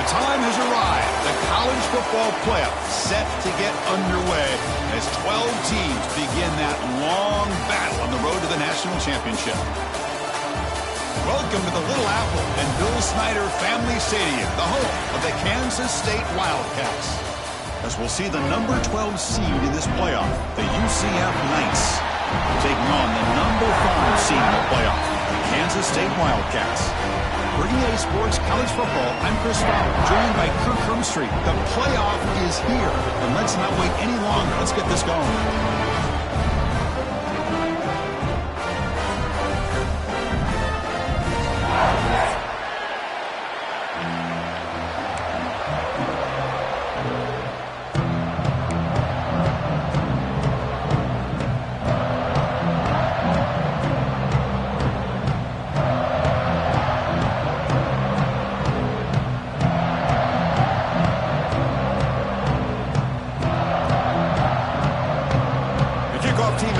The time has arrived. The college football playoff set to get underway as 12 teams begin that long battle on the road to the national championship. Welcome to the Little Apple and Bill Snyder Family Stadium, the home of the Kansas State Wildcats. As we'll see the number 12 seed in this playoff, the UCF Knights, taking on the number 5 seed in the playoff, the Kansas State Wildcats. For EA Sports College Football, I'm Chris Fowler, joined by Kirk Hermstreet. The playoff is here, and let's not wait any longer. Let's get this going.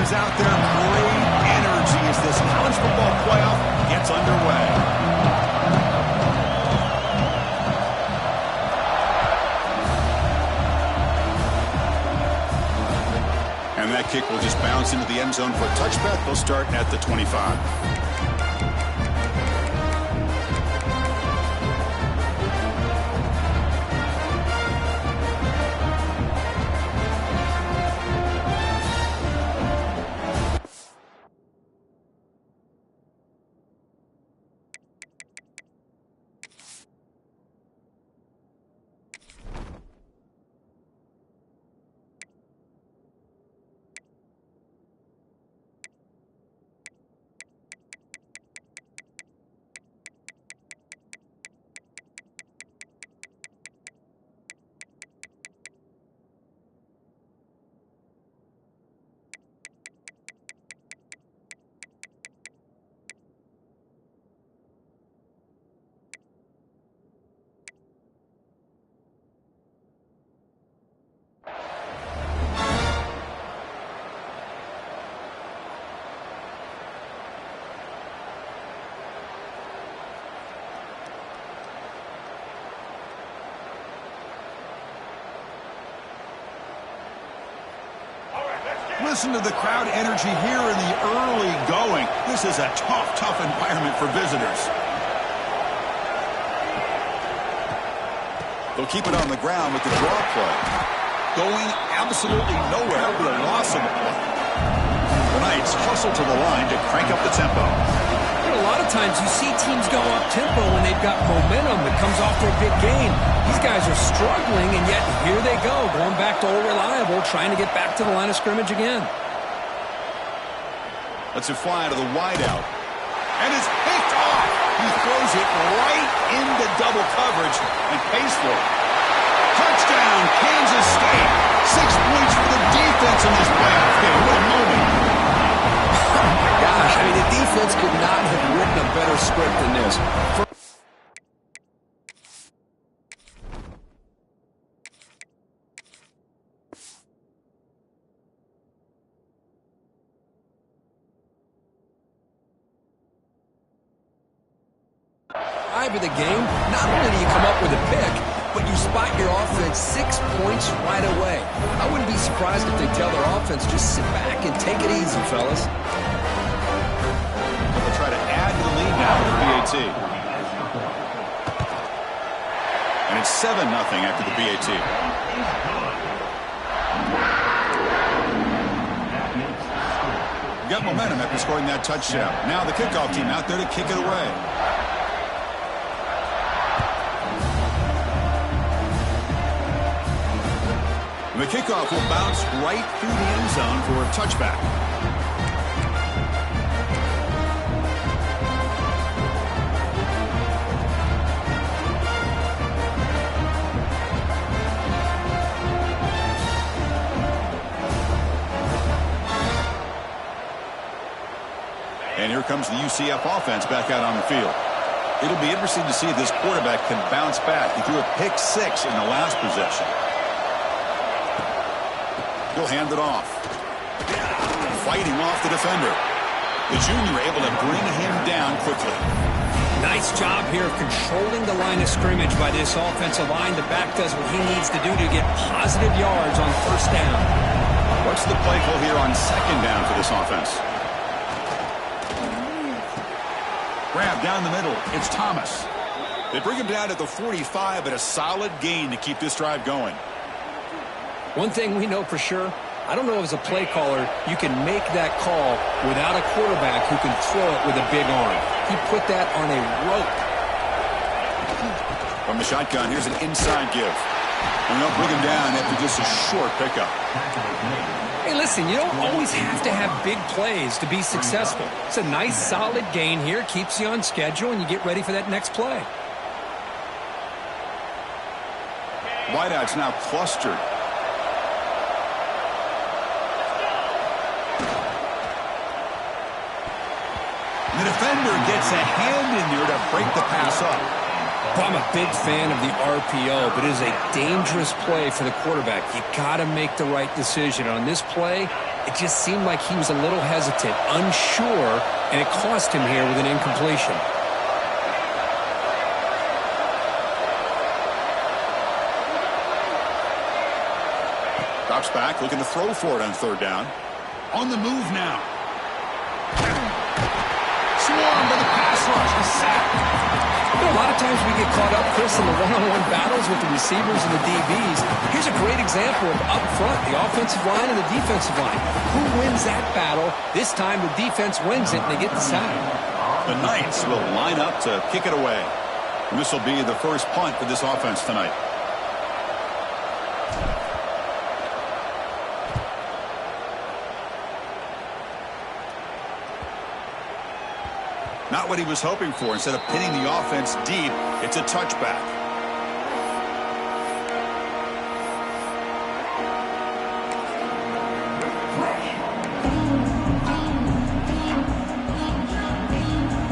Out there, great energy as this college football playoff gets underway. And that kick will just bounce into the end zone for a touchback. They'll start at the 25. Listen to the crowd energy here in the early going. This is a tough environment for visitors. They'll keep it on the ground with the draw play. Going absolutely nowhere. That would be a loss of the play. The Knights hustle to the line to crank up the tempo. A lot of times you see teams go up-tempo when they've got momentum that comes off for a big gain. These guys are struggling, and yet here they go, going back to old reliable, trying to get back to the line of scrimmage again. Let's it fly to the wideout. And it's picked off. He throws it right into double coverage and pays for it. Touchdown, Kansas State. 6 points for the defense in this playoff game. What a moment. Gosh, I mean, the defense could not have written a better script than this. Of the game, not only do you come up with a pick, but you spot your offense 6 points right away. I wouldn't be surprised if they tell their offense, just sit back and take it easy, fellas. They'll try to add to the lead now with the BAT. And it's 7-0 after the BAT. Got momentum after scoring that touchdown. Now the kickoff team out there to kick it away. The kickoff will bounce right through the end zone for a touchback. And here comes the UCF offense back out on the field. It'll be interesting to see if this quarterback can bounce back. He threw a pick 6 in the last possession. He'll hand it off. Fighting off the defender. The junior able to bring him down quickly. Nice job here of controlling the line of scrimmage by this offensive line. The back does what he needs to do to get positive yards on first down. What's the play call here on second down for this offense? Grab down the middle. It's Thomas. They bring him down at the 45, but a solid gain to keep this drive going. One thing we know for sure, I don't know if as a play caller you can make that call without a quarterback who can throw it with a big arm. He put that on a rope. From the shotgun, here's an inside give. And they'll bring him down after just a short pickup. Hey, listen, you don't always have to have big plays to be successful. It's a nice, solid gain here. Keeps you on schedule, and you get ready for that next play. Wideouts now clustered. The defender gets a hand in there to break the pass up. Well, I'm a big fan of the RPO, but it is a dangerous play for the quarterback. You got to make the right decision. On this play, it just seemed like he was a little hesitant, unsure, and it cost him here with an incompletion. Drops back, looking to throw for it on third down. On the move now. Swarmed by the pass rush. A sack. A lot of times we get caught up, Chris, in the one-on-one battles with the receivers and the DBs. Here's a great example of up front, the offensive line and the defensive line. Who wins that battle? This time the defense wins it, and they get the sack. The Knights will line up to kick it away. And this will be the first punt for this offense tonight. Not what he was hoping for. Instead of pinning the offense deep, it's a touchback.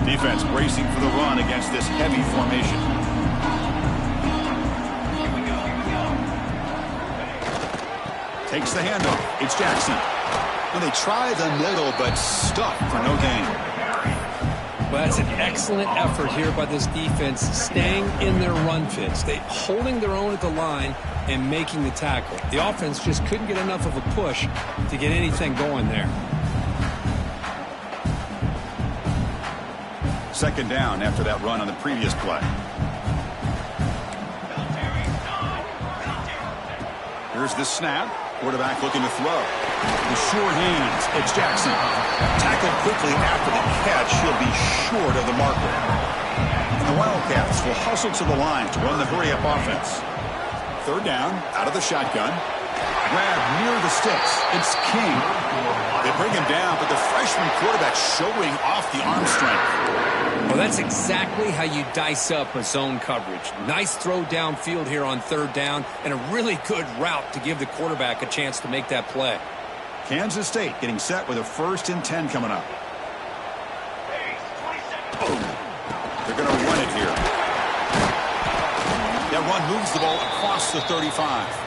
Defense bracing for the run against this heavy formation. Takes the handoff. It's Jackson. Well, they try the middle, but stuck for no gain. Well, that's an excellent effort here by this defense, staying in their run fits. They holding their own at the line and making the tackle. The offense just couldn't get enough of a push to get anything going there. Second down after that run on the previous play. Here's the snap. Quarterback looking to throw. The short hands. It's Jackson. Tackled quickly after the catch. He'll be short of the marker. And the Wildcats will hustle to the line to run the hurry-up offense. Third down, out of the shotgun. Grab near the sticks. It's King. They bring him down, but the freshman quarterback showing off the arm strength. Well, that's exactly how you dice up a zone coverage. Nice throw downfield here on third down, and a really good route to give the quarterback a chance to make that play. Kansas State getting set with a 1st and 10 coming up. They're going to run it here. That run moves the ball across the 35.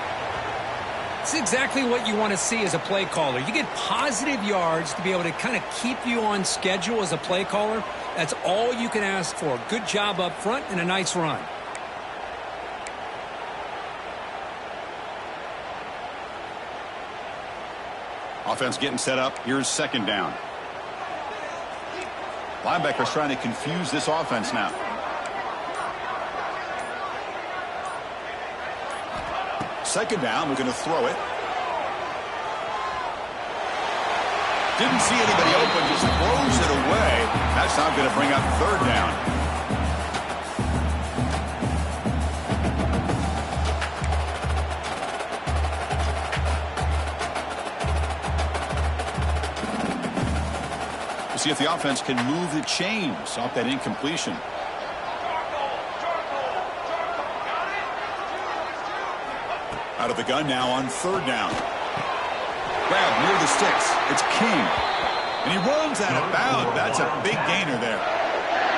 It's exactly what you want to see as a play caller. You get positive yards to be able to kind of keep you on schedule as a play caller. That's all you can ask for. Good job up front and a nice run. Offense getting set up. Here's second down. Linebackers trying to confuse this offense now. Second down, we're going to throw it. Didn't see anybody open, just throws it away. That's now going to bring up third down. We'll see if the offense can move the chains off that incompletion. Out of the gun now on third down. Grab near the sticks. It's King. And he runs out of bounds. That's a big gainer there.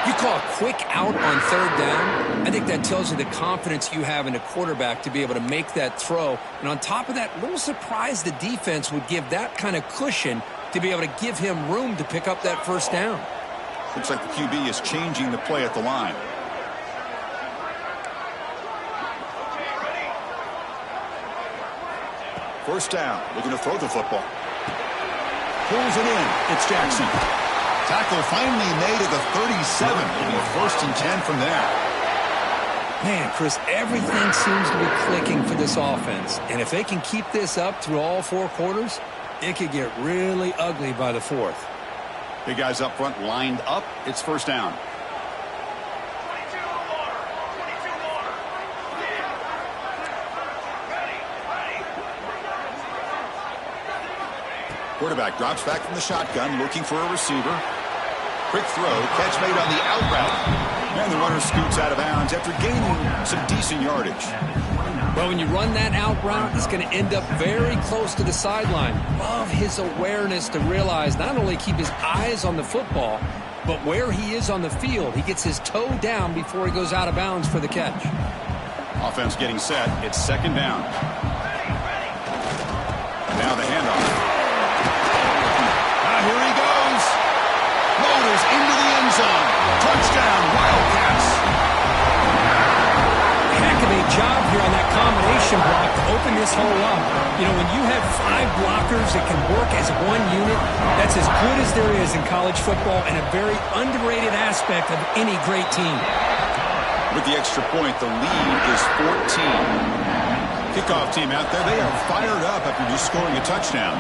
You call a quick out on third down. I think that tells you the confidence you have in a quarterback to be able to make that throw. And on top of that, a little surprised the defense would give that kind of cushion to be able to give him room to pick up that first down. Looks like the QB is changing the play at the line. First down, looking to throw the football. Pulls it in. It's Jackson. Tackle finally made at the 37. It'll be first and 10 from there. Man, Chris, everything seems to be clicking for this offense. And if they can keep this up through all 4 quarters, it could get really ugly by the 4th. Big guys up front lined up. It's first down. Quarterback drops back from the shotgun, looking for a receiver. Quick throw, catch made on the out route. And the runner scoots out of bounds after gaining some decent yardage. Well, when you run that out route, he's going to end up very close to the sideline. Love his awareness to realize not only keep his eyes on the football, but where he is on the field. He gets his toe down before he goes out of bounds for the catch. Offense getting set. It's second down. Now the handoff. Here he goes. Loaders into the end zone. Touchdown, Wildcats. Heck of a job here on that combination block to open this hole up. You know, when you have 5 blockers that can work as one unit, that's as good as there is in college football and a very underrated aspect of any great team. With the extra point, the lead is 14. Kickoff team out there, they are fired up after just scoring a touchdown.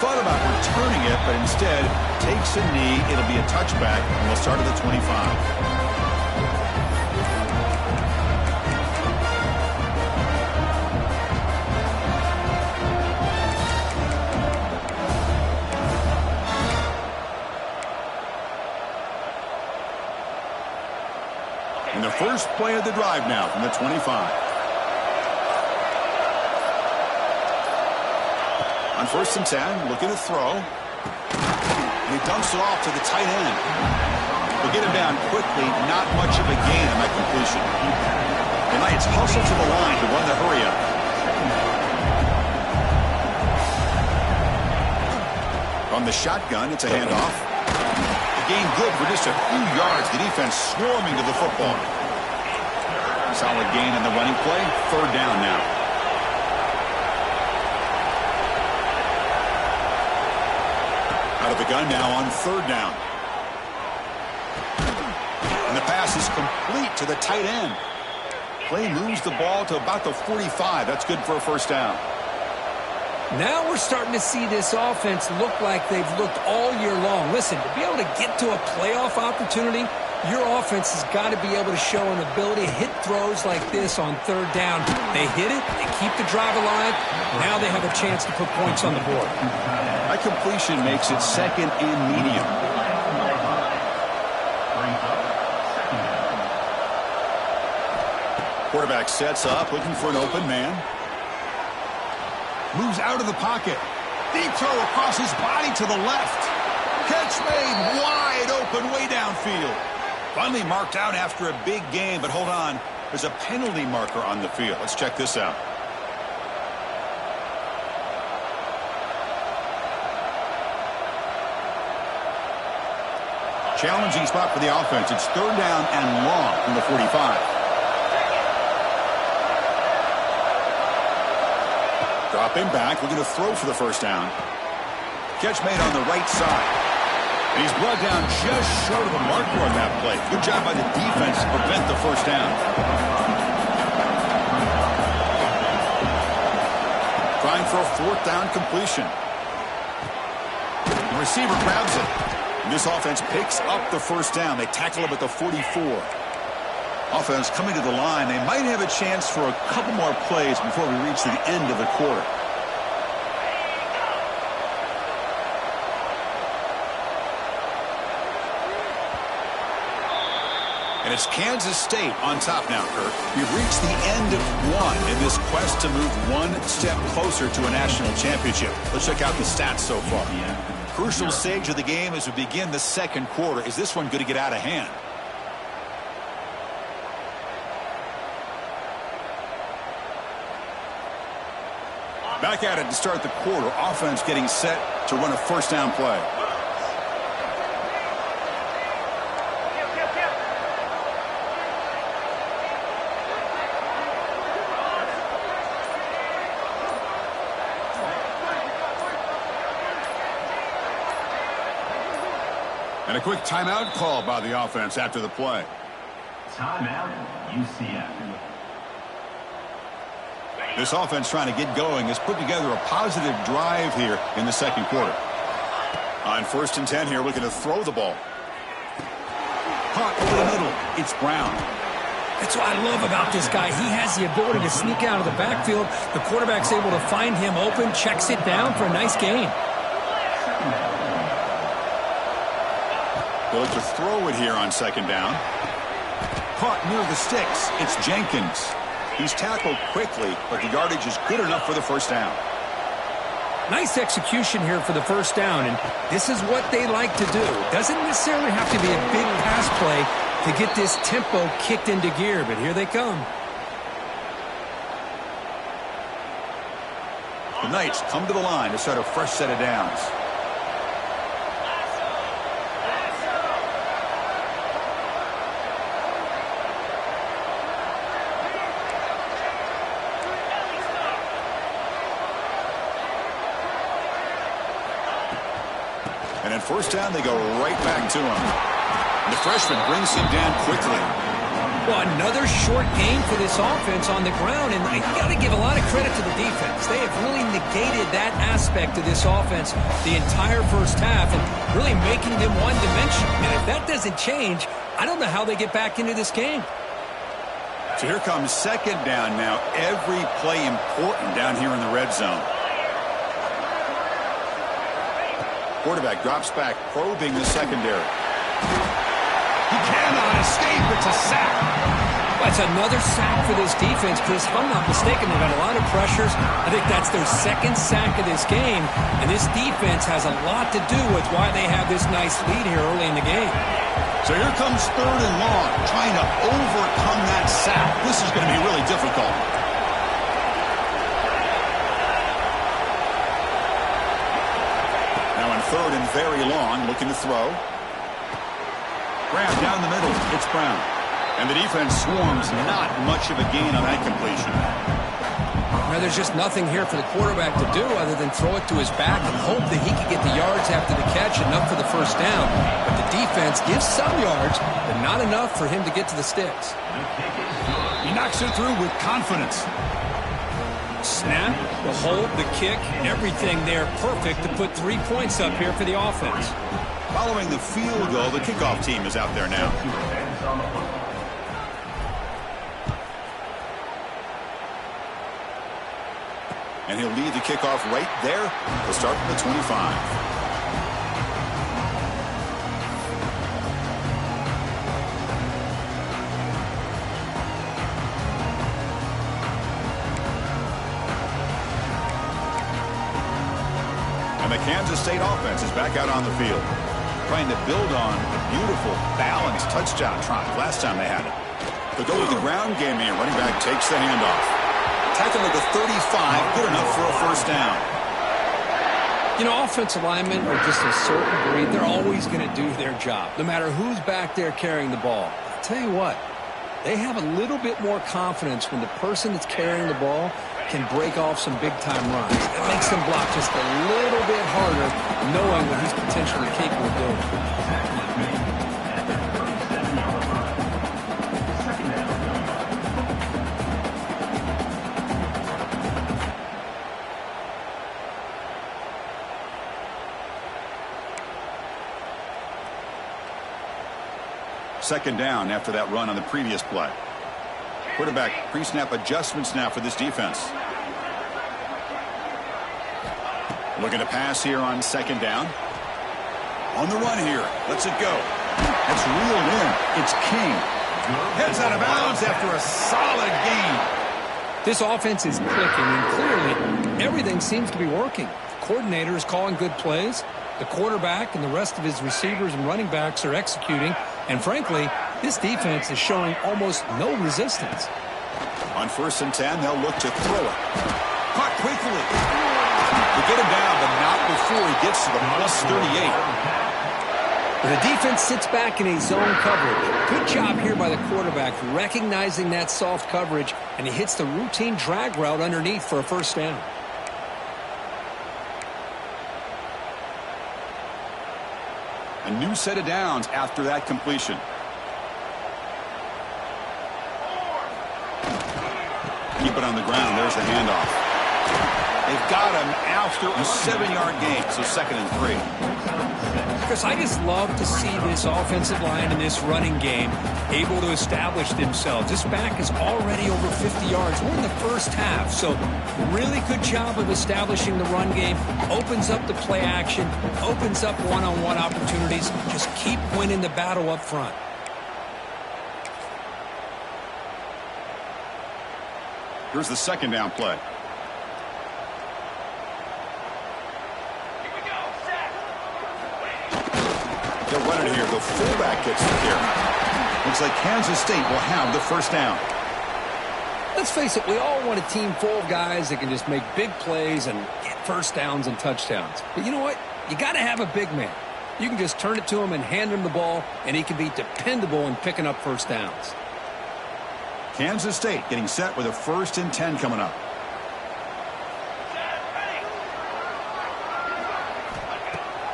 Thought about returning it, but instead takes a knee. It'll be a touchback, and we'll start at the 25. And the first play of the drive now from the 25. On first and 10, looking to throw. And he dumps it off to the tight end. We'll get him down quickly. Not much of a gain on that completion. The Knights hustle to the line to run the hurry up. From the shotgun, it's a handoff. The gain good for just a few yards. The defense swarming to the football. Solid gain in the running play. Third down now. Out of the gun now on third down. And the pass is complete to the tight end. Play moves the ball to about the 45. That's good for a first down. Now we're starting to see this offense look like they've looked all year long. Listen, to be able to get to a playoff opportunity, your offense has got to be able to show an ability to hit throws like this on third down. They hit it, they keep the drive alive. Now they have a chance to put points on the board. That completion makes it second and medium. Quarterback sets up, looking for an open man. Moves out of the pocket. Deep throw across his body to the left. Catch made wide open way downfield. Finally marked out after a big game, but hold on. There's a penalty marker on the field. Let's check this out. Challenging spot for the offense. It's third down and long from the 45. Dropping back, looking to throw for the first down. Catch made on the right side. And he's brought down just short of the marker on that play. Good job by the defense to prevent the first down. Trying for a fourth down completion. The receiver grabs it. And this offense picks up the first down. They tackle him at the 44. Offense coming to the line. They might have a chance for a couple more plays before we reach the end of the quarter. And it's Kansas State on top now, Kirk. We've reached the end of one in this quest to move one step closer to a national championship. Let's check out the stats so far. Crucial stage of the game as we begin the second quarter. Is this one going to get out of hand? Back at it to start the quarter. Offense getting set to run a first down play. And a quick timeout call by the offense after the play. Timeout, UCF. This offense trying to get going has put together a positive drive here in the second quarter. On 1st and 10 here, looking to throw the ball. Caught over the middle. It's Brown. That's what I love about this guy. He has the ability to sneak out of the backfield. The quarterback's able to find him open, checks it down for a nice gain. They'll look to throw it here on 2nd down. Caught near the sticks. It's Jenkins. He's tackled quickly, but the yardage is good enough for the first down. Nice execution here for the first down, and this is what they like to do. Doesn't necessarily have to be a big pass play to get this tempo kicked into gear, but here they come. The Knights come to the line to start a fresh set of downs. And at first down, they go right back to him. The freshman brings him down quickly. Well, another short gain for this offense on the ground, and you got to give a lot of credit to the defense. They have really negated that aspect of this offense the entire first half and really making them one-dimensional. And if that doesn't change, I don't know how they get back into this game. So here comes 2nd down now. Every play important down here in the red zone. Quarterback drops back, probing the secondary. He cannot escape. It's a sack. That's another sack for this defense, Chris. If I'm not mistaken, they've got a lot of pressures. I think that's their 2nd sack of this game. And this defense has a lot to do with why they have this nice lead here early in the game. So here comes 3rd and long, trying to overcome that sack. This is going to be really difficult. Now in 3rd and very long, looking to throw. Grab down the middle. It's Brown. And the defense swarms. Not much of a gain on that completion. Now, there's just nothing here for the quarterback to do other than throw it to his back and hope that he can get the yards after the catch, enough for the first down. But the defense gives some yards, but not enough for him to get to the sticks. He knocks it through with confidence. Snap, the hold, the kick, everything there perfect to put 3 points up here for the offense. Following the field goal, the kickoff team is out there now. And he'll lead the kickoff right there to start from the 25. And the Kansas State offense is back out on the field, trying to build on a beautiful, balanced touchdown drive last time they had it. They'll go with the ground game here. Running back takes the handoff. Tackle at the 35, good enough for a first down. You know, offensive linemen are just a certain breed. They're always going to do their job, no matter who's back there carrying the ball. I'll tell you what, they have a little bit more confidence when the person that's carrying the ball can break off some big-time runs. It makes them block just a little bit harder, knowing what he's potentially capable of doing. Second down after that run on the previous play. Quarterback pre-snap adjustments now for this defense. Looking to pass here on second down. On the run here. Lets it go. That's reeled in. It's King. Heads out of bounds after a solid gain. This offense is clicking, and clearly everything seems to be working. The coordinator is calling good plays. The quarterback and the rest of his receivers and running backs are executing. And frankly, this defense is showing almost no resistance. On 1st and 10, they'll look to throw it. Caught quickly. They get him down, but not before he gets to the plus 38. The defense sits back in a zone coverage. Good job here by the quarterback recognizing that soft coverage, and he hits the routine drag route underneath for a first down. A new set of downs after that completion. Keep it on the ground. There's the handoff. They've got him after a 7-yard gain, so 2nd and 3. Chris, I just love to see this offensive line and this running game able to establish themselves. This back is already over 50 yards. We're in the first half, so really good job of establishing the run game. Opens up the play action, opens up one-on-one opportunities. Just keep winning the battle up front. Here's the 2nd down play. They'll run it here. The fullback gets the carry. Looks like Kansas State will have the first down. Let's face it, we all want a team full of guys that can just make big plays and get first downs and touchdowns. But you know what? You got to have a big man. You can just turn it to him and hand him the ball, and he can be dependable in picking up first downs. Kansas State getting set with a 1st and 10 coming up.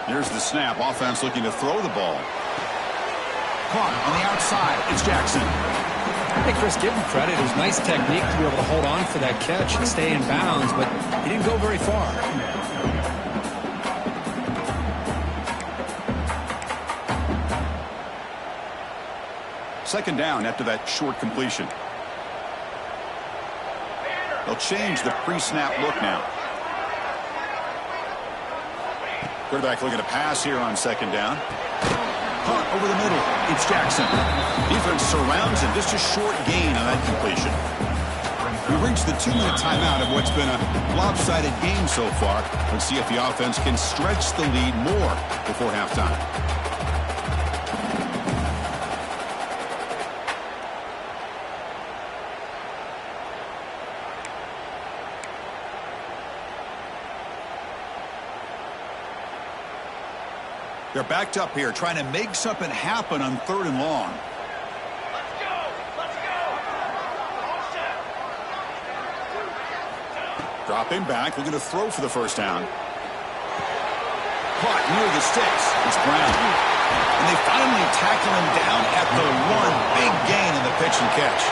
Here's the snap. Offense looking to throw the ball. Caught on the outside. It's Jackson. Hey, Chris, give him credit. It was nice technique to be able to hold on for that catch and stay in bounds, but he didn't go very far. Second down after that short completion. They'll change the pre-snap look now. Quarterback looking to pass here on 2nd down. Caught over the middle. It's Jackson. Defense surrounds him. Just a short gain on that completion. We've reached the 2-minute timeout of what's been a lopsided game so far. Let's see if the offense can stretch the lead more before halftime. They're backed up here, trying to make something happen on 3rd and long. Let's go! Let's go! Dropping back, looking to throw for the first down. Caught near the sticks. It's Brown. And they finally tackle him down at the 1. Big gain in the pitch and catch.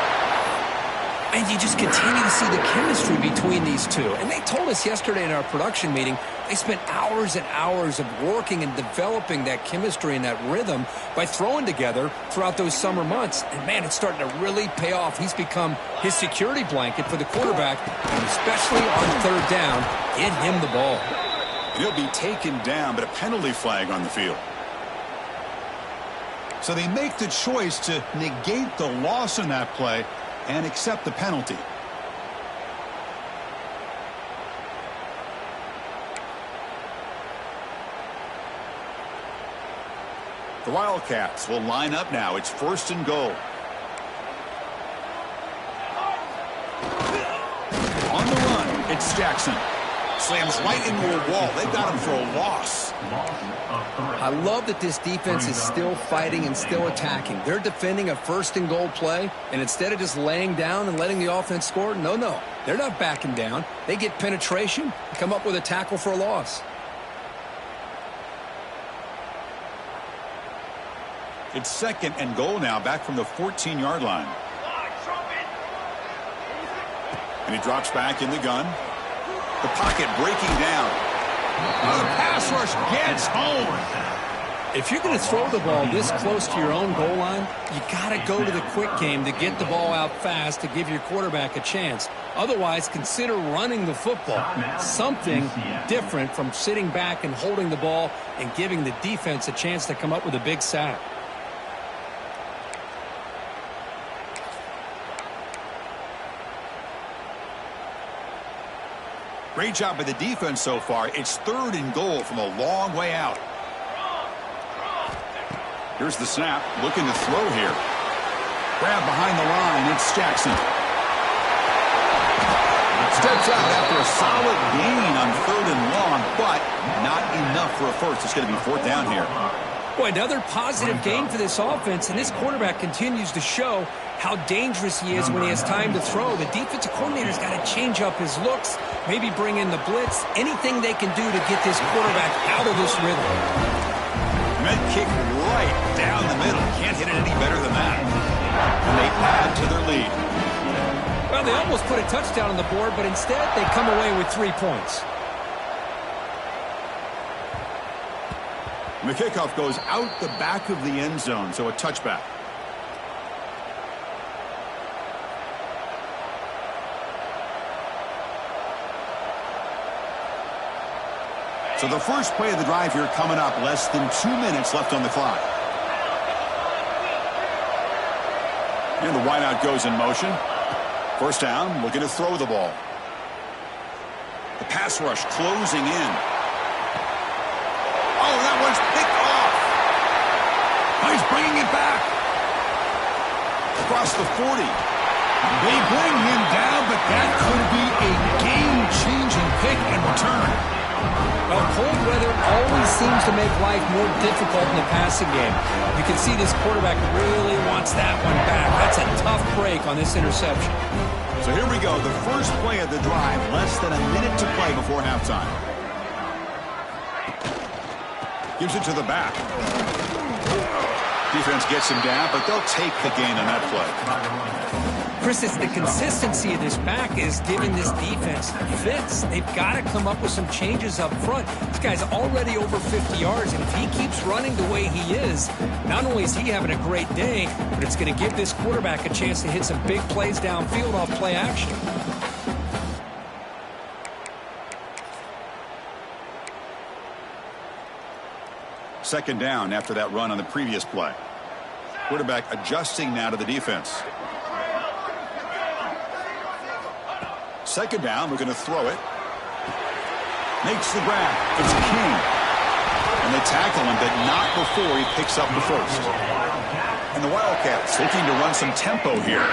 And you just continue to see the chemistry between these two. And they told us yesterday in our production meeting, they spent hours and hours of working and developing that chemistry and that rhythm by throwing together throughout those summer months. And, man, it's starting to really pay off. He's become his security blanket for the quarterback, and especially on 3rd down, get him the ball. And he'll be taken down, but a penalty flag on the field. So they make the choice to negate the loss in that play and accept the penalty. The Wildcats will line up now. It's 1st and goal. On the run, it's Jackson. Slams right into a wall. They've got him for a loss. I love that this defense is still fighting and still attacking. They're defending a 1st and goal play, and instead of just laying down and letting the offense score, no. They're not backing down. They get penetration and come up with a tackle for a loss. It's 2nd and goal now, back from the 14-yard line. And he drops back in the gun. The pocket breaking down. Oh, the pass rush gets home. If you're going to throw the ball this close to your own goal line, you got to go to the quick game to get the ball out fast to give your quarterback a chance. Otherwise, consider running the football. Something different from sitting back and holding the ball and giving the defense a chance to come up with a big sack. Great job by the defense so far. It's 3rd and goal from a long way out. Here's the snap. Looking to throw here. Grab behind the line. It's Jackson. steps out after a solid gain on 3rd and long, but not enough for a first. It's going to be 4th down here. Boy, another positive gain for this offense, and this quarterback continues to show how dangerous he is when he has time to throw. The defensive coordinator's got to change up his looks, maybe bring in the blitz, anything they can do to get this quarterback out of this rhythm. Med kick right down the middle. Can't hit it any better than that. And they add to their lead. Well, they almost put a touchdown on the board, but instead they come away with 3 points. And the kickoff goes out the back of the end zone, so a touchback. So the first play of the drive here coming up, less than 2 minutes left on the clock. And the wideout goes in motion. First down, looking to throw the ball. The pass rush closing in. Oh, that one's picked off. Oh, he's bringing it back. Across the 40. They bring him down, but that could be a game-changing pick and return. Well, cold weather always seems to make life more difficult in the passing game. You can see this quarterback really wants that one back. That's a tough break on this interception. So here we go, the first play of the drive, less than a minute to play before halftime. Gives it to the back. Defense gets him down, but they'll take the gain on that play. Chris, it's the consistency of this back is giving this defense fits. They've got to come up with some changes up front. This guy's already over 50 yards, and if he keeps running the way he is, not only is he having a great day, but it's going to give this quarterback a chance to hit some big plays downfield off play action. Second down after that run on the previous play. Quarterback adjusting now to the defense. Second down, we're going to throw it. Makes the grab. It's King. And they tackle him, but not before he picks up the first. And the Wildcats looking to run some tempo here.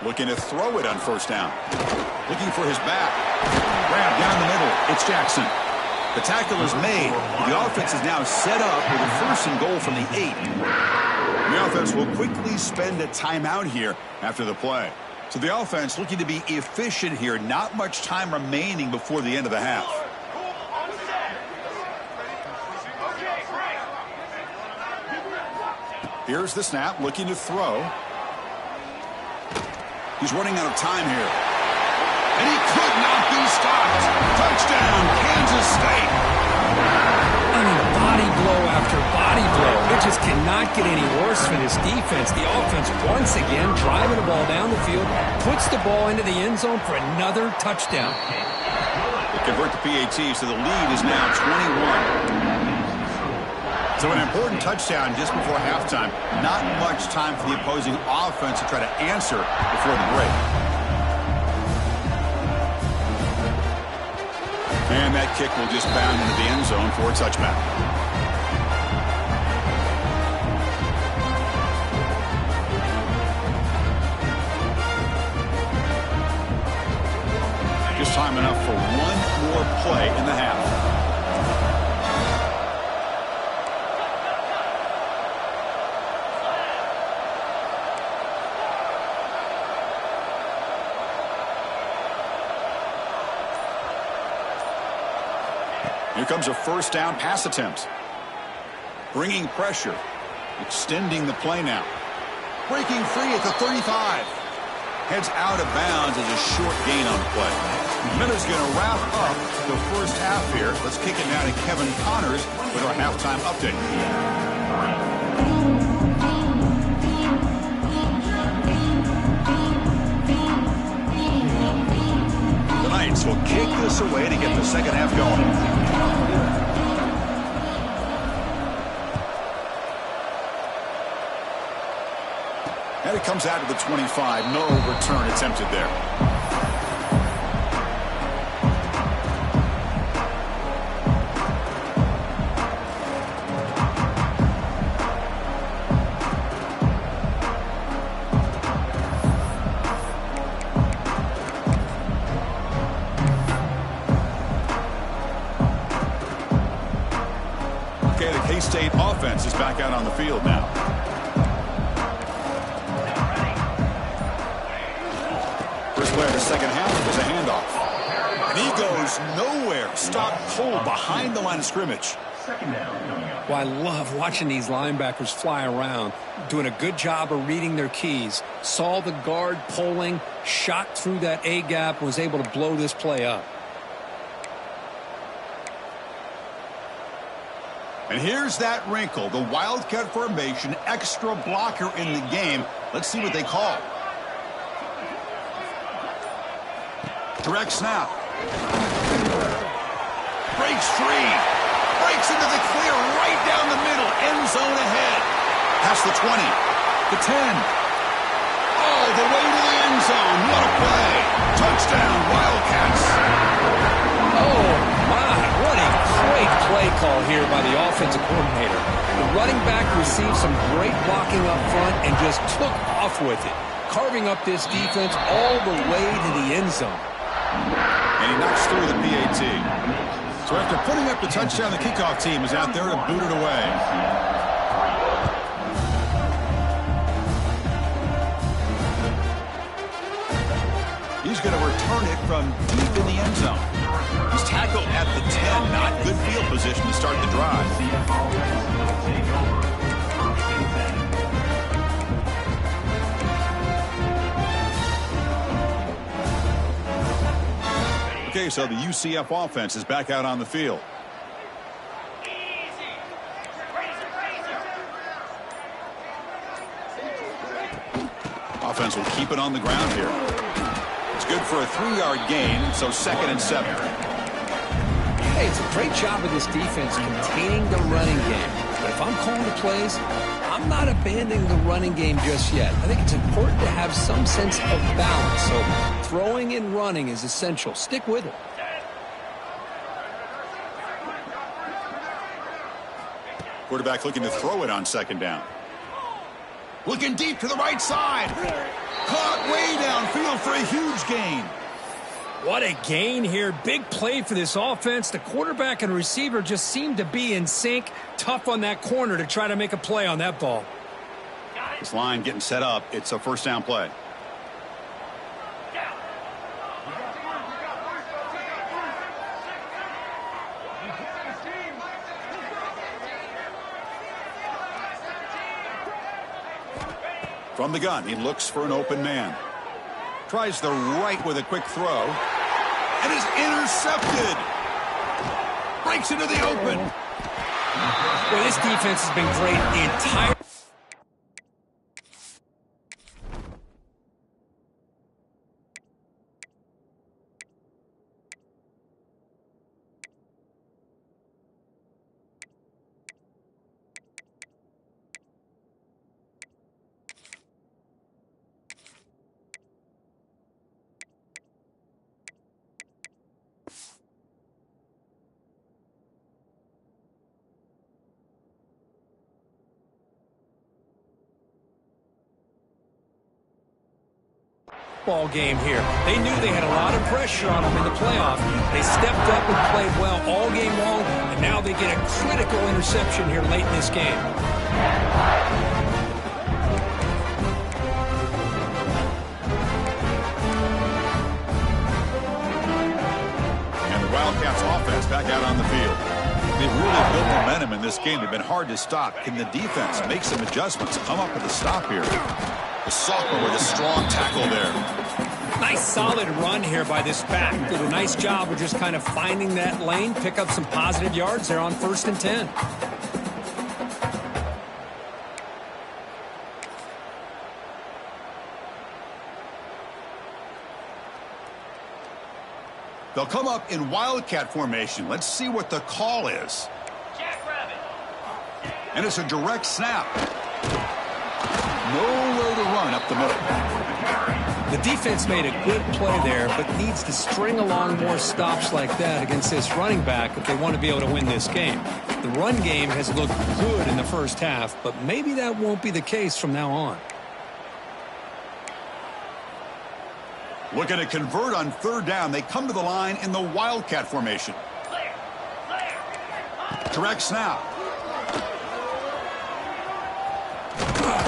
Looking to throw it on first down. Looking for his back. Grab down the middle. It's Jackson. The tackle is made. The offense is now set up with a 1st and goal from the 8. The offense will quickly spend a timeout here after the play. So the offense looking to be efficient here. Not much time remaining before the end of the half. Here's the snap, looking to throw. He's running out of time here. And he could not be stopped. Touchdown, Kansas State. I mean, body blow after body blow. It just cannot get any worse for this defense. The offense once again driving the ball down the field, puts the ball into the end zone for another touchdown. They convert the PAT, so the lead is now 21. So an important touchdown just before halftime. Not much time for the opposing offense to try to answer before the break. And that kick will just bound into the end zone for a touchback. Just time enough for one more play in the half. Here comes a first down pass attempt. Bringing pressure. Extending the play now. Breaking free at the 35. Heads out of bounds as a short gain on the play. Miller's going to wrap up the first half here. Let's kick it now to Kevin Connors with our halftime update. The Knights will kick this away to get the second half going. And it comes out of the 25. No return attempted there. K-State offense is back out on the field now. First play of the second half was a handoff. And he goes nowhere. Stopped cold behind the line of scrimmage. Well, I love watching these linebackers fly around, doing a good job of reading their keys. Saw the guard pulling, shot through that A-gap, was able to blow this play up. And here's that wrinkle, the Wildcat formation, extra blocker in the game. Let's see what they call. Direct snap. Breaks free. Breaks into the clear right down the middle. End zone ahead. Past the 20. The 10. All the way to the end zone. What a play. Touchdown, Wildcats. Oh, my. What a great play call here by the offensive coordinator. The running back received some great blocking up front and just took off with it, carving up this defense all the way to the end zone. And he knocks through the PAT. So after putting up the touchdown, the kickoff team is out there to boot it away. He's going to return it from deep in the end zone. He's tackled at the 10. Not good field position to start the drive. Okay, so the UCF offense is back out on the field. Offense will keep it on the ground here. It's good for a 3-yard gain, so 2nd and 7. Hey, it's a great job of this defense containing the running game. But if I'm calling the plays, I'm not abandoning the running game just yet. I think it's important to have some sense of balance. So throwing and running is essential. Stick with it. Quarterback looking to throw it on 2nd down. Looking deep to the right side. Caught way downfield for a huge gain. What a gain here. Big play for this offense. The quarterback and receiver just seem to be in sync. Tough on that corner to try to make a play on that ball. This line getting set up. It's a 1st down play. From the gun, he looks for an open man. Tries the right with a quick throw. And is intercepted. Breaks into the open. Well, this defense has been great the entire... ball game here. They knew they had a lot of pressure on them in the playoff. They stepped up and played well all game long, and now they get a critical interception here late in this game. And the Wildcats offense back out on the field. They've really built momentum in this game. They've been hard to stop. Can the defense make some adjustments, come up with a stop here? The sophomore with a strong tackle there. Nice solid run here by this back. Did a nice job of just kind of finding that lane, pick up some positive yards there on 1st and 10. They'll come up in Wildcat formation. Let's see what the call is. And it's a direct snap. Nowhere to run up the middle. The defense made a good play there, but needs to string along more stops like that against this running back if they want to be able to win this game. The run game has looked good in the first half, but maybe that won't be the case from now on. Looking to convert on 3rd down. They come to the line in the Wildcat formation. Direct snap.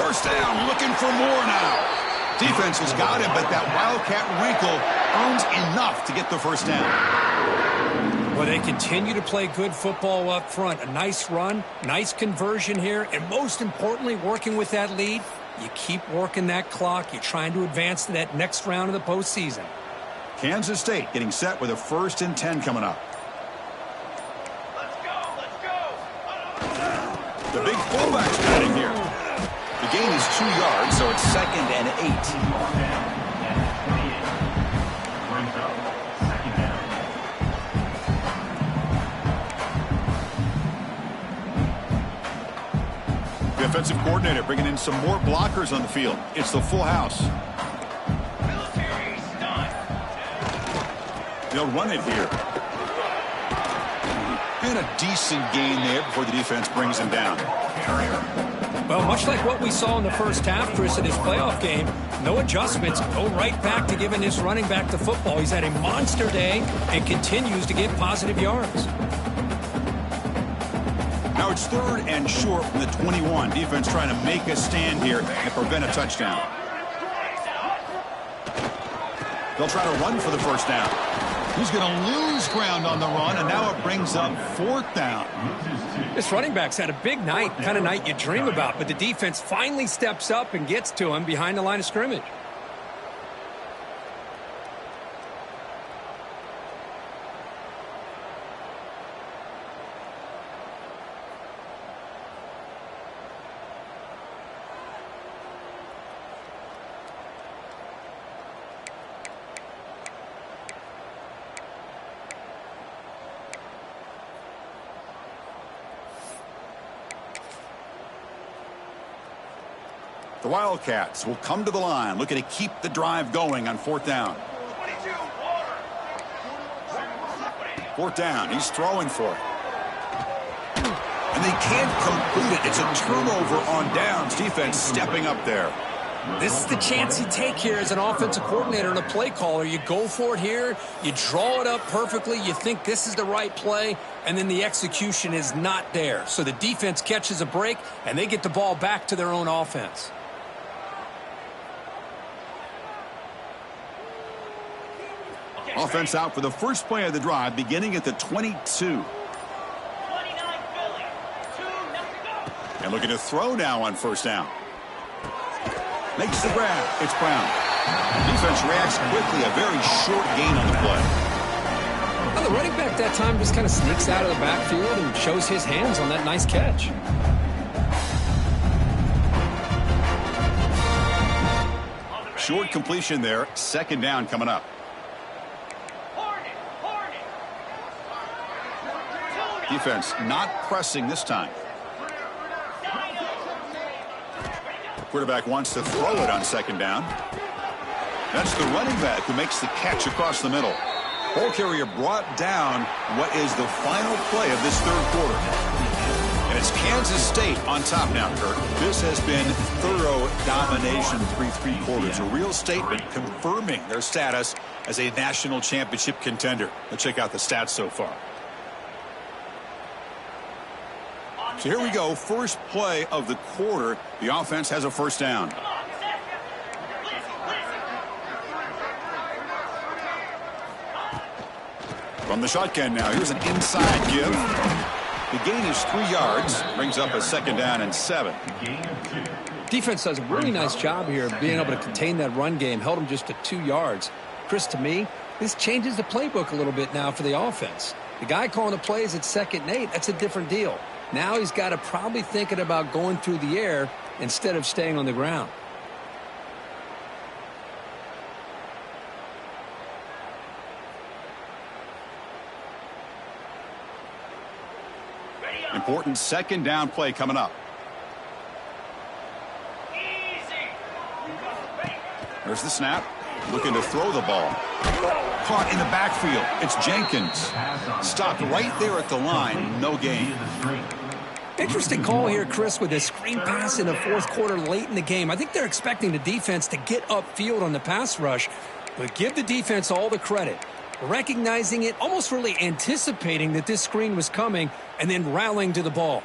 First down, looking for more now. Defense has got him, but that Wildcat wrinkle earns enough to get the first down. Well, they continue to play good football up front. A nice run, nice conversion here, and most importantly, working with that lead, you keep working that clock. You're trying to advance to that next round of the postseason. Kansas State getting set with a 1st and 10 coming up. Let's go, let's go. The big fullback's batting here. The gain is 2 yards, so it's 2nd and 8. The offensive coordinator bringing in some more blockers on the field. It's the full house. Military stun. They'll run it here. And a decent gain there before the defense brings him down. Well, much like what we saw in the first half, Chris, in his playoff game, no adjustments, go right back to giving this running back the football. He's had a monster day and continues to get positive yards. Now it's 3rd and short from the 21. Defense trying to make a stand here and prevent a touchdown. They'll try to run for the first down. He's going to lose ground on the run, and now it brings up 4th down. This running back's had a big night, kind of night you dream about, but the defense finally steps up and gets to him behind the line of scrimmage. The Wildcats will come to the line, looking to keep the drive going on 4th down. 22, water. 4th down, he's throwing for it. And they can't complete it. It's a turnover on downs. Defense stepping up there. This is the chance you take here as an offensive coordinator and a play caller. You go for it here, you draw it up perfectly, you think this is the right play, and then the execution is not there. So the defense catches a break, and they get the ball back to their own offense. Offense out for the first play of the drive, beginning at the 22. 29 Philly. 2 left to go. And looking to throw now on 1st down. Makes the grab. It's Brown. Defense reacts quickly. A very short gain on the play. Well, the running back that time just kind of sneaks out of the backfield and shows his hands on that nice catch. Short completion there. 2nd down coming up. Defense not pressing this time. Quarterback wants to throw it on 2nd down. That's the running back who makes the catch across the middle. Ball carrier brought down what is the final play of this 3rd quarter. And it's Kansas State on top now, Kirk. This has been thorough domination through 3 quarters. A real statement confirming their status as a national championship contender. Let's check out the stats so far. So here we go, first play of the quarter. The offense has a 1st down. From the shotgun now, here's an inside give. The gain is 3 yards, brings up a 2nd down and 7. Defense does a really nice job here of being able to contain that run game, held them just to 2 yards. Chris, to me, this changes the playbook a little bit now for the offense. The guy calling the plays at 2nd and 8, that's a different deal. Now he's got to probably thinking about going through the air instead of staying on the ground. Important 2nd down play coming up. There's the snap. Looking to throw the ball. Caught in the backfield. It's Jenkins. Stopped right there at the line. No gain. Interesting call here, Chris, with a screen pass in the 4th quarter late in the game. I think they're expecting the defense to get upfield on the pass rush, but give the defense all the credit. Recognizing it, almost really anticipating that this screen was coming, and then rallying to the ball.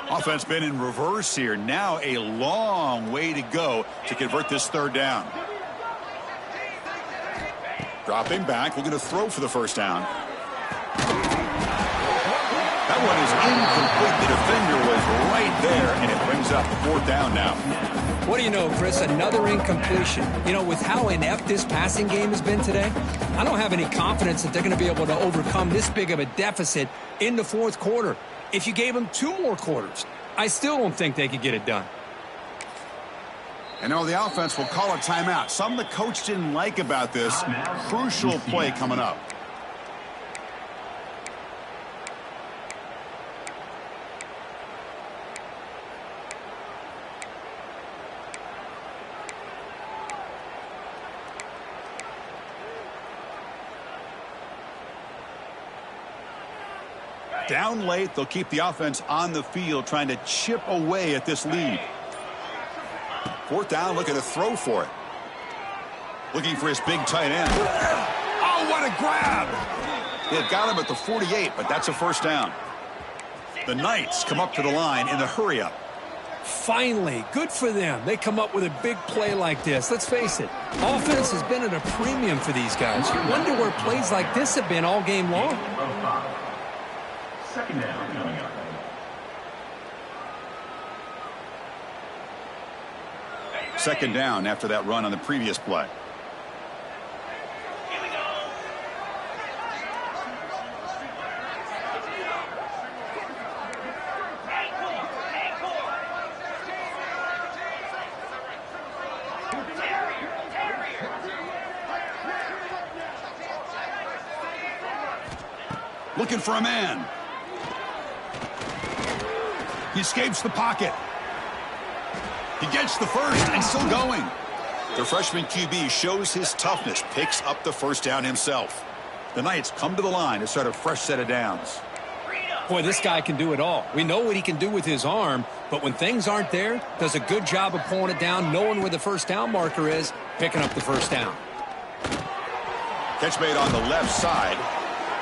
Offense been in reverse here. Now a long way to go to convert this third down. Dropping back, looking to throw for the first down. That one is incomplete. The defender was right there, and it brings up the fourth down now. What do you know, Chris? Another incompletion. You know, with how inept this passing game has been today, I don't have any confidence that they're going to be able to overcome this big of a deficit in the fourth quarter. If you gave them 2 more quarters, I still don't think they could get it done. And now the offense will call a timeout. Something the coach didn't like about this. Crucial play coming up. Down late, they'll keep the offense on the field trying to chip away at this lead. Fourth down, looking to throw for it. Looking for his big tight end. Oh, what a grab! It got him at the 48, but that's a first down. The Knights come up to the line in the hurry-up. Finally, good for them. They come up with a big play like this. Let's face it, offense has been at a premium for these guys. You wonder where plays like this have been all game long. Second down coming up. Second down after that run on the previous play. Here we go. Looking for a man. He escapes the pocket. He gets the first and still going. The freshman QB shows his toughness, picks up the first down himself. The Knights come to the line to start a fresh set of downs. Boy, this guy can do it all. We know what he can do with his arm, but when things aren't there, does a good job of pulling it down, knowing where the first down marker is, picking up the first down. Catch made on the left side.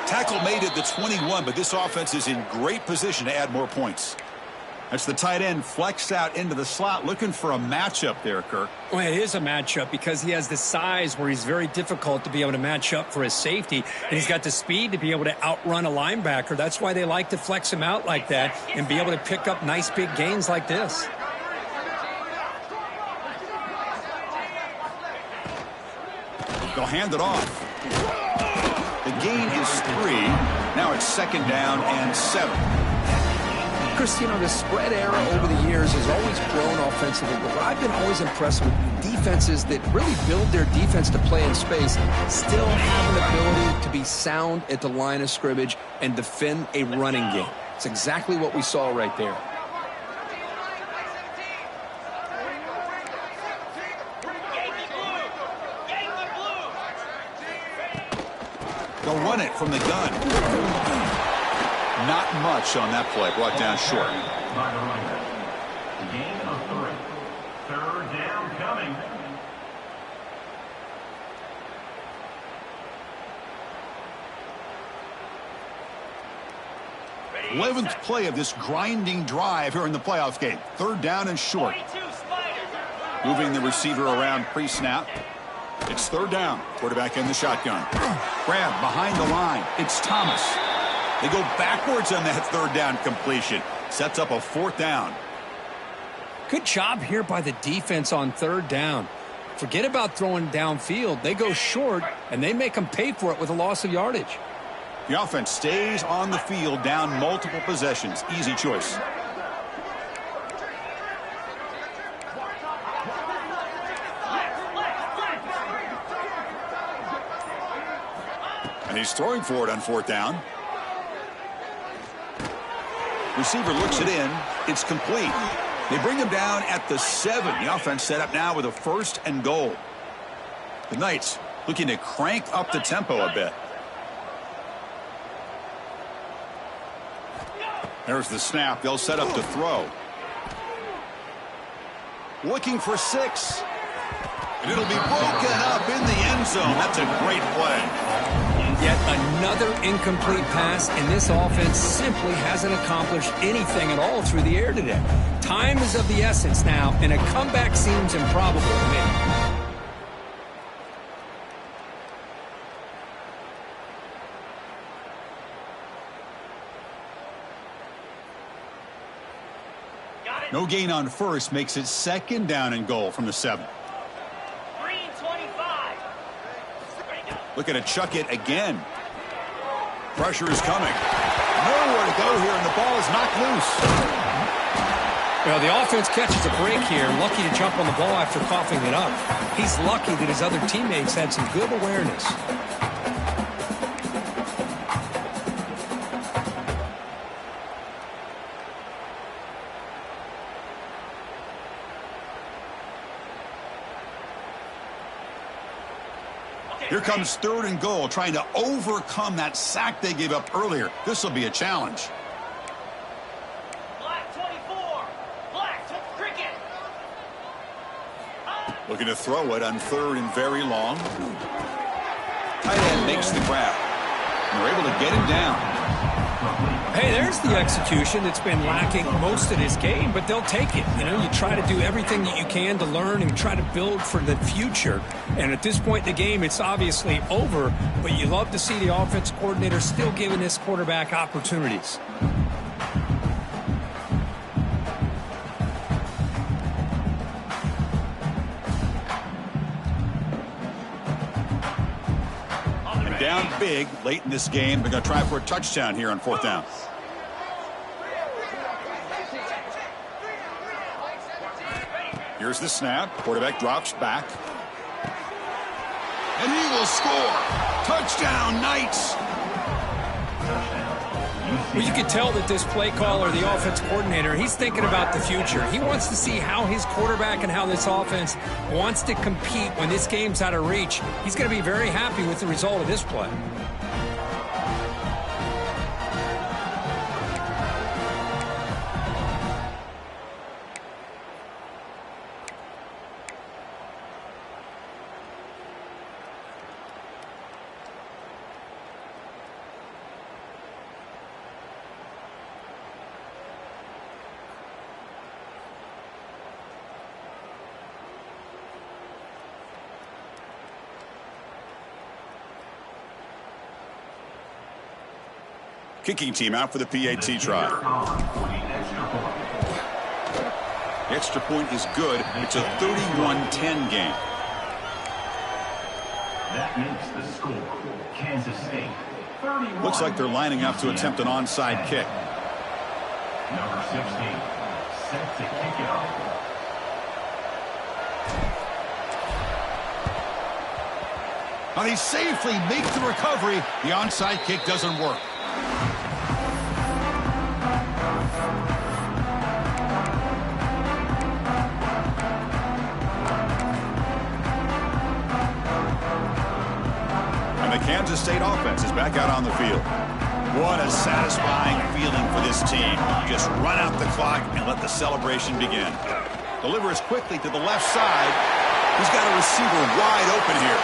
Tackle made at the 21, but this offense is in great position to add more points. That's the tight end flexed out into the slot, looking for a matchup there, Kirk. Well, it is a matchup because he has the size where he's very difficult to be able to match up for his safety. And he's got the speed to be able to outrun a linebacker. That's why they like to flex him out like that and be able to pick up nice big gains like this. They'll hand it off. The gain is 3. Now it's second down and 7. Chris, you know, the spread era over the years has always grown offensively, but I've been always impressed with defenses that really build their defense to play in space, still have an ability to be sound at the line of scrimmage and defend a running game. It's exactly what we saw right there. They'll run it from the gun. Not much on that play, brought down short. By the running back. Gain of 3. Third down coming. 11th play of this grinding drive here in the playoff game. Third down and short. Moving the receiver around pre-snap. It's third down. Quarterback in the shotgun. Grab behind the line. It's Thomas. They go backwards on that third down completion. Sets up a fourth down. Good job here by the defense on third down. Forget about throwing downfield. They go short, and they make them pay for it with a loss of yardage. The offense stays on the field down multiple possessions. Easy choice. And he's throwing for it on fourth down. Receiver looks it in. It's complete. They bring him down at the 7. The offense set up now with a first and goal. The Knights looking to crank up the tempo a bit. There's the snap. They'll set up to throw. Looking for 6. And it'll be broken up in the end zone. That's a great play. Yet another incomplete pass, and this offense simply hasn't accomplished anything at all through the air today. Time is of the essence now, and a comeback seems improbable to me. No gain on first makes it 2nd down and goal from the 7. Green 25. Ready, go. Looking to chuck it again. Pressure is coming. Nowhere to go here, and the ball is knocked loose. Well, the offense catches a break here, lucky to jump on the ball after coughing it up. He's lucky that his other teammates had some good awareness. Here comes 3rd and goal, trying to overcome that sack they gave up earlier. This will be a challenge. Black 24. Black to cricket. Looking to throw it on 3rd and very long. Tight end makes the grab. And they're able to get him down. Hey, there's the execution that's been lacking most of this game, but they'll take it. You know, you try to do everything that you can to learn and try to build for the future. And at this point in the game, it's obviously over, but you love to see the offense coordinator still giving this quarterback opportunities. And down big late in this game. They're going to try for a touchdown here on 4th down. Here's the snap. Quarterback drops back. And he will score. Touchdown, Knights. Well, you can tell that this play caller, the offense coordinator, he's thinking about the future. He wants to see how his quarterback and how this offense wants to compete when this game's out of reach. He's going to be very happy with the result of this play. Kicking team out for the PAT try. The extra point is good. It's a 31-10 game. That makes the score. Kansas State 31. Looks like they're lining up to attempt an onside kick. Number 16 set to kick it off. Now they safely make the recovery. The onside kick doesn't work. And the Kansas State offense is back out on the field. What a satisfying feeling for this team. Just run out the clock and let the celebration begin. Delivers quickly to the left side. He's got a receiver wide open here.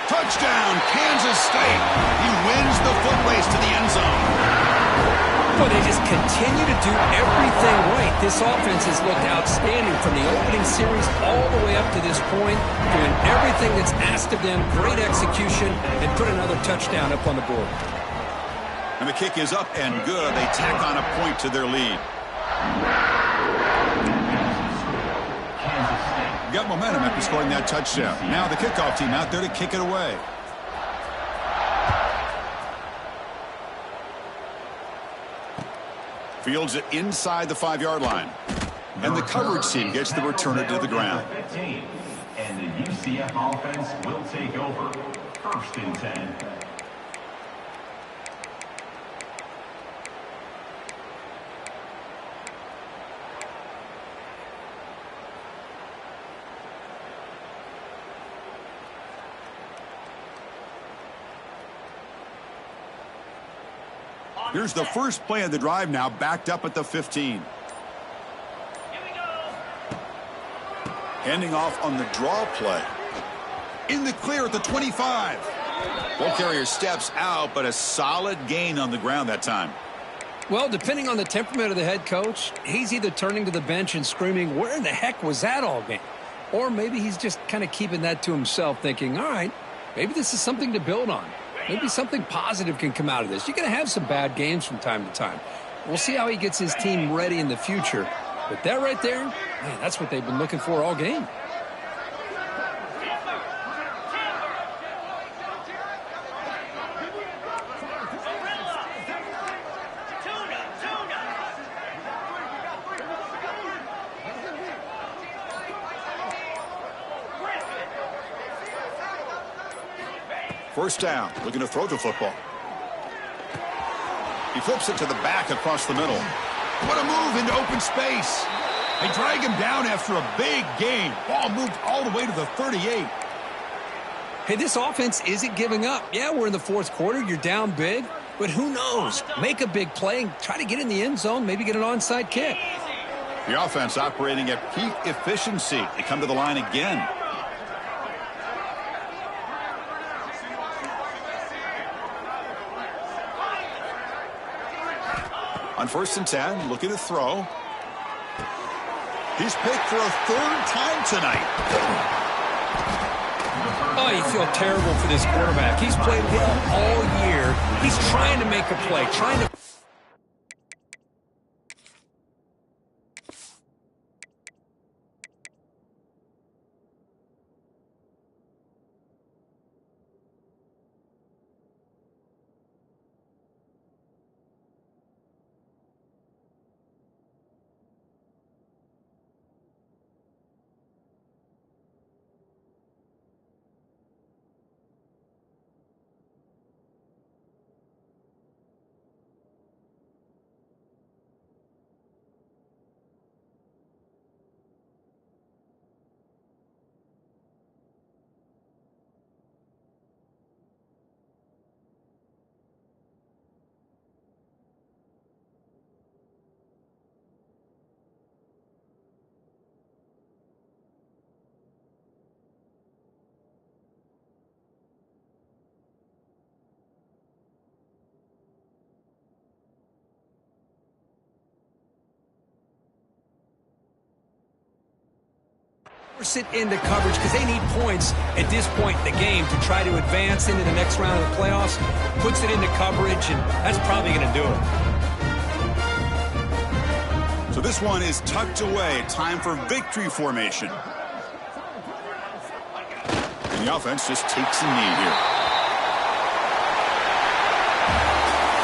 Touchdown, Kansas State. He wins the foot race to the end zone. Well, they just continue to do everything right. This offense has looked outstanding from the opening series all the way up to this point, doing everything that's asked of them, great execution, and put another touchdown up on the board. And the kick is up and good. They tack on a point to their lead. Got momentum after scoring that touchdown. Now the kickoff team out there to kick it away. Fields it inside the 5-yard line. And the coverage team gets the returner to the ground. And the UCF offense will take over. 1st and 10. Here's the first play of the drive now, backed up at the 15. Handing off on the draw play. In the clear at the 25. Ball carrier steps out, but a solid gain on the ground that time. Well, depending on the temperament of the head coach, he's either turning to the bench and screaming, where in the heck was that all game? Or maybe he's just kind of keeping that to himself, thinking, all right, maybe this is something to build on. Maybe something positive can come out of this. You're going to have some bad games from time to time. We'll see how he gets his team ready in the future. But that right there, man, that's what they've been looking for all game. First down, looking to throw the football. He flips it to the back across the middle. What a move into open space. They drag him down after a big gain. Ball moved all the way to the 38. Hey, this offense isn't giving up. Yeah, we're in the fourth quarter. You're down big. But who knows? Make a big play and try to get in the end zone, maybe get an onside kick. The offense operating at peak efficiency. They come to the line again. On 1st and 10, looking to throw. He's picked for a third time tonight. Oh, you feel terrible for this quarterback. He's played well all year. He's trying to make a play, trying to... Sit into coverage because they need points at this point in the game to try to advance into the next round of the playoffs. Puts it into coverage, and that's probably going to do it. So this one is tucked away. Time for victory formation. And the offense just takes a knee here.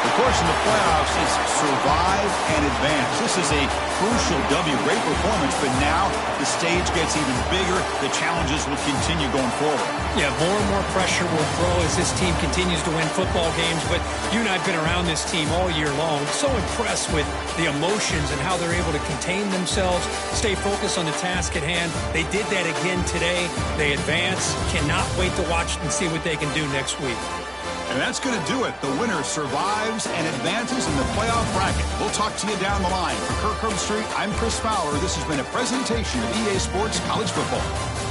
The course in the playoffs is survive and advance. This is a crucial W. Great performance, but now the stage gets even bigger. The challenges will continue going forward. Yeah, more and more pressure will grow as this team continues to win football games. But you and I have been around this team all year long. So impressed with the emotions and how they're able to contain themselves, stay focused on the task at hand. They did that again today. They advance. Cannot wait to watch and see what they can do next week. And that's going to do it. The winner survives and advances in the playoff bracket. We'll talk to you down the line. For Kirk Herbstreit, I'm Chris Fowler. This has been a presentation of EA Sports College Football.